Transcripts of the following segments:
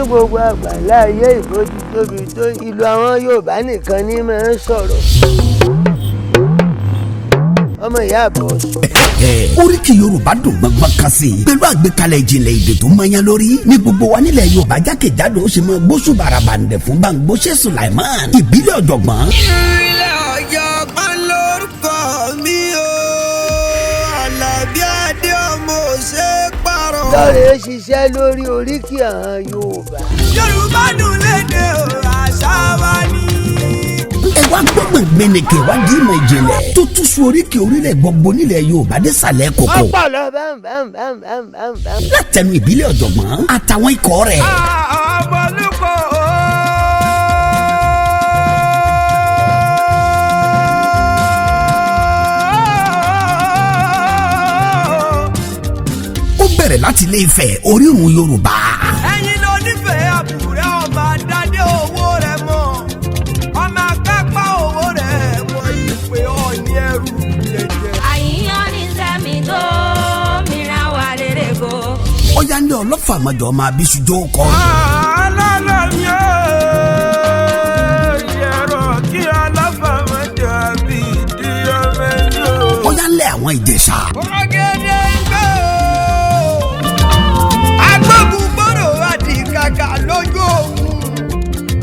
gbogbo àgbàlá ayé ìbòjú tóbi tó ìlú àwọn Yorùbá nìkan ní máa ń sọ̀rọ̀. ọmọ ìyá àbọ̀sù. Oriki Yorùbá dùn gbọ́ngbọ́n kan sí i pẹ̀lú àgbékalẹ̀ ìjìnlẹ̀ èdè tó mọ́yán lórí ní gbogbo wa nílẹ̀ Yorùbá jákèjádò ó ṣe mọ́ gbóṣù bàràbàǹdẹ̀ fún BAMGBOSE Sulaiman ìbílẹ̀ ọ̀jọ̀gbọ́n. ìbílẹ̀ ọ̀jọ̀gbọ́n lórúkọ mi o Àlàbí adé ọmọ òṣè pààrọ̀. lọ́rẹ̀ẹ́ ṣiṣẹ́ lórí oríkì àwọn Yorùbá. Yorùbá dùn lédè o àṣà wa ni. ẹ wá gbọ́gbọ̀n gbẹ̀nẹ̀kẹ̀ wá di ìmọ̀ ìjìnlẹ̀ tó tún sun oríkì orílẹ̀ gbogbo nílẹ̀ Yorùbá dé sàlẹ̀ kòkó. ọpọlọ bámbámbámbámbám. látẹnu ìbílẹ̀ ọ̀jọ̀gbọ́n àtàwọn ikọ̀ rẹ̀. ọmọlúkọ ó bẹ̀rẹ̀ láti ilé Ifẹ̀ orírun Yorùbá. ẹ̀yin ló nífẹ̀ẹ́ àbúrẹ́ ọmọ àdádé owó rẹ̀ mọ́ ọmọ akápá owó rẹ̀ mọ́ ìpè ọ̀ní ẹrù jẹjẹ. àyíyàn ní sẹ́mi tó mìíràn wà lérè kó. ó yá ní ọlọ́fà àmọ́jọ́ máa bí ṣùjọ́ kọ́. alálọ́ mi ò yẹ̀rọ kí aláfà máa dàbí ìdí ọmọ ẹ̀yọ́. ó yá ń lé àwọn Ìjẹ̀ṣà. ọmọgede ń gbé agbógun gbọ́dọ̀ àdì kàkà lójú òkun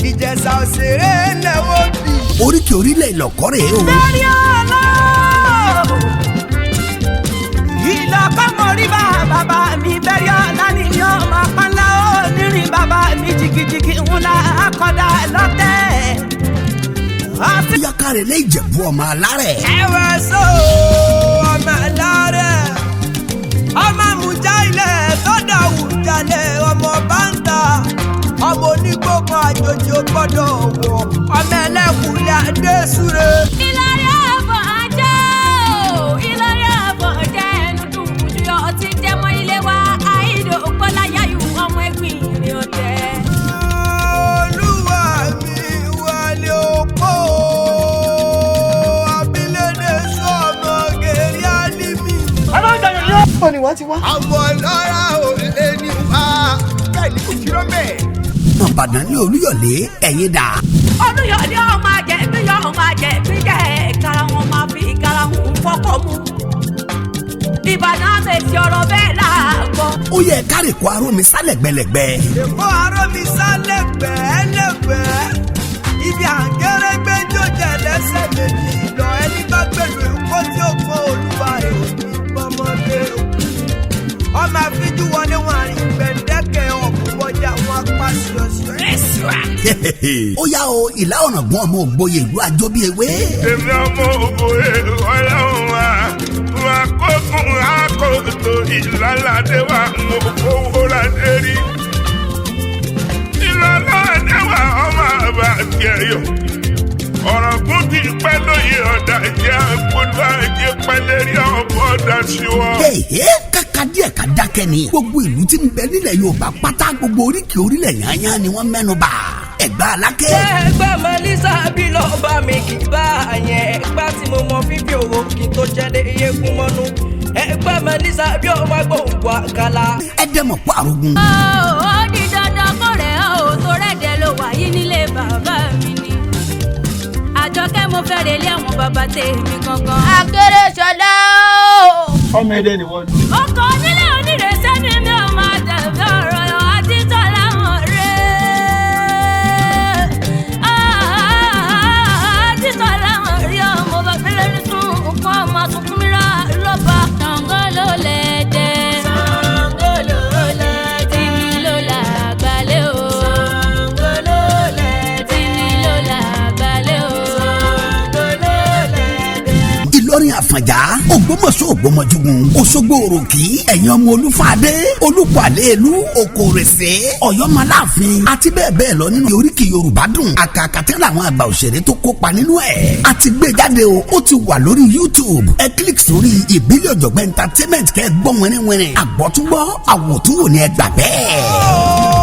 Ìjẹ̀ṣà òṣèré lẹ́wọ́ bí. oríkì orílẹ̀ ìlọ̀kọ́rẹ̀ o. bẹ́ẹ̀ni ọlọ́ ìlọ́kọ́mọ rí bàbá mi bẹ́ẹ̀ni ọ̀la nìyí ọmọ apánlá onírin bàbá mi jìgìjìgì ńlá akọ́dà lọ́tẹ̀. yàkàrẹ̀ lé Ìjẹ̀bú ọmọ alárẹ̀. ẹ̀wẹ̀ sọ ọmọ alárẹ̀ ọmọ àmújá ilẹ̀ tọ́dà wùjalẹ̀ ọmọ báńtà ọmọ onígbòkan àjòjì ó gbọ́dọ̀ wọ̀ ọmọ ẹlẹ́kùnrin adésúre. Ìlọrin àbọ̀ ajá o Ìlọrin àbọ̀ jẹ́ ẹnu dùnkùn yọ ọtí jẹ́ mọ́ ilé wa àìdò ògbọ́lá yáyù ọmọ ẹgbìn ìrìn ọ̀tẹ̀. Olúwa mi wálé òpó abilédè sọ̀nà gèrè álímì. ó ní wọ́n ti wá. àwọn ọlọ́ra ò lè ní wá bẹ́ẹ̀ ni kò kírọ́ mẹ́ẹ̀. Ìbàdàn ní Olúyọ̀lé ẹ̀yin dà. Olúyọ̀lé ọmọ àjẹbí yọ ọmọ àjẹbí jẹ́ karahun máa fi karahun fọ́kọ̀ mu. Ìbàdàn fèsì ọ̀rọ̀ bẹ́ẹ̀ láàgbọ́. ó yẹ káre kó aró mi sálẹ̀ gbẹlẹ̀gbẹ́. èkó aró mi sálẹ̀ gbẹ́lẹ́gbẹ́ ibi àgẹ́rẹ́ gbẹ́jọ́ jẹ́ lẹ́sẹ̀ méjì lọ ẹni bá gbẹ̀lú èkó tí ó fọ́ olúwa rẹ̀ òní pọ́nmọ́lé ọmọ àfijù wọlé wọn àrìn gbẹ̀ndẹ́kẹ̀ ọ̀pọ̀wọ́jà wọn apàṣẹ rẹ̀ṣùà. ó yá o ìlà ọ̀nà gbọ́n ọmọ ògbóye ìlú àjọ bíi ewé. èmi ọmọ ògbóye ọlọ́run wa kókun àkóso ìlàládé wa mo fowó ládé rí ìlàládé wa ọmọ àbá tiẹ̀yọ̀ ọ̀rọ̀ kún ti pẹ́ lóye ọ̀dà jẹ́ gbọ́dọ̀ àjẹ́ pẹ́lẹ́rì ọ̀bọ̀ dàṣíwọ́. kàkà díẹ̀ ká dákẹ́ ni gbogbo ìlú tí ń bẹ nílẹ̀ Yorùbá pátá gbogbo oríkì orílẹ̀ yányán ni wọ́n mẹ́nu bà. Ẹ̀gbá Aláké. ẹgbẹ́ Mẹ́lísà bí lọ́ọ́ bá mi kì í bá yẹn ẹgbẹ́ tí mo mọ fífi owó kí n tó jẹ́dẹ̀ iyegun mọ́nú ẹgbẹ́ Mẹ́lísà bí ọmọ gbòǹgbò àkàlà. ẹ dẹ́mọ̀ pọ̀ àrògùn. ó di dandan kó rẹ̀ ọ́ tó rẹ̀dẹ̀ ló wà yí nílé bàbá mi ni. Àjọkẹ́ mo fẹ́ relé àwọn bàbá tèmi gangan. Akéré ṣọlá o. ọmọ ẹdẹ ni wọ́n. ọkọ̀ nílé onírèsẹ́ mi mi ò máa tẹ̀lé ọ̀rọ̀ yọ àtijọ́ láwọn rẹ̀. àtijọ́ láwọn rí ọmọ bàbá lẹ́nu tún nǹkan ọmọ tuntun mìíràn lọ́ba. Ṣàngó ló lẹ́dẹ̀. Ṣàngó ló lẹ́dẹ̀. Tìmí ló làgbálẹ̀ o. Ṣàngó ló lẹ́dẹ̀. Tìmí ló làgbálẹ̀ o. Ṣàngó ló lẹ́dẹ̀. Ìlọrin Àfọ̀njá Ògbómọ̀ṣọ́ Ògbómọjúgun Òṣogbo Òròkì ẹ̀yin ọmọ Olúfàdé Olúpàlẹ́lú Òkòrèsé Ọ̀yọ́mọláàfin àti bẹ́ẹ̀ bẹ́ẹ̀ lọ nínú oríkì Yorùbá dùn àkàkàtẹ́ làwọn àgbà òṣèré tó kópa nínú ẹ̀ àti gbé jáde o ó ti wà lórí YouTube ẹ kílíkì sórí Ìbílẹ̀ Ọ̀jọ̀gbọ́n entertainment kẹ́ gbọ́ wẹ́rẹ́wẹ́rẹ́ àgbọ̀túngbọ́ àwòtúnwò ni ẹ gbà bẹ́ẹ̀.